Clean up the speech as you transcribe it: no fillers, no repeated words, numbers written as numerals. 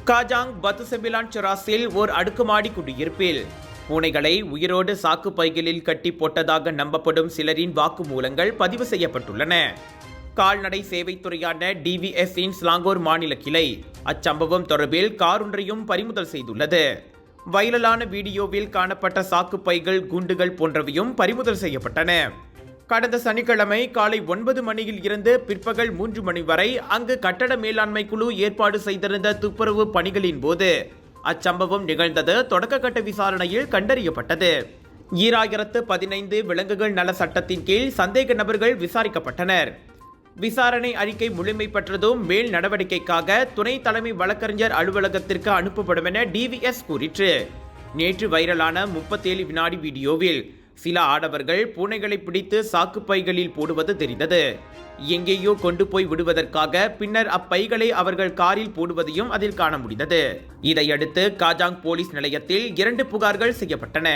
காஜாங் பத்துசெபிலான் செராஸில் ஓர் அடுக்குமாடி குடியிருப்பில் பூனைகளை உயிரோடு சாக்கு பைகளில் கட்டி போட்டதாக நம்பப்படும் சிலரின் வாக்குமூலங்கள் பதிவு செய்யப்பட்டுள்ளன. கால்நடை சேவைத்துறையான டிவிஎஸ்இன் ஸ்லாங்கோர் மாநில கிளை அச்சம்பவம் தொடர்பில் கார் ஒன்றையும் பறிமுதல் செய்துள்ளது. வைரலான வீடியோவில் காணப்பட்ட சாக்கு பைகள், குண்டுகள் போன்றவையும் பறிமுதல் செய்யப்பட்டன. கடந்த சனிக்கிழமை காலை 9 மணியில் இருந்து பிற்பகல் 3 மணி வரை அங்கு கட்டட மேலாண்மை குழு ஏற்பாடு செய்திருந்த துப்புரவு பணிகளின் போது அச்சம்பவம் நிகழ்ந்தது தொடக்க கட்ட விசாரணையில் கண்டறியப்பட்டது. 2015 விலங்குகள் நல சட்டத்தின் கீழ் சந்தேக நபர்கள் விசாரிக்கப்பட்டனர். விசாரணை அறிக்கை முழுமை பெற்றதும் மேல் நடவடிக்கைக்காக துணை தலைமை வழக்கறிஞர் அலுவலகத்திற்கு அனுப்பப்படும் என டிவிஎஸ் கூறிற்று. நேற்று வைரலான 37 வினாடி வீடியோவில் சில ஆடவர்கள் பூனைகளை பிடித்து சாக்கு பைகளில் போடுவது தெரிந்தது. எங்கேயோ கொண்டு போய் விடுவதற்காக பின்னர் அப்பைகளை அவர்கள் காரில் போடுவதையும் அதில் காண முடிந்தது. இதையடுத்து காஜாங் போலீஸ் நிலையத்தில் 2 புகார்கள் செய்யப்பட்டன.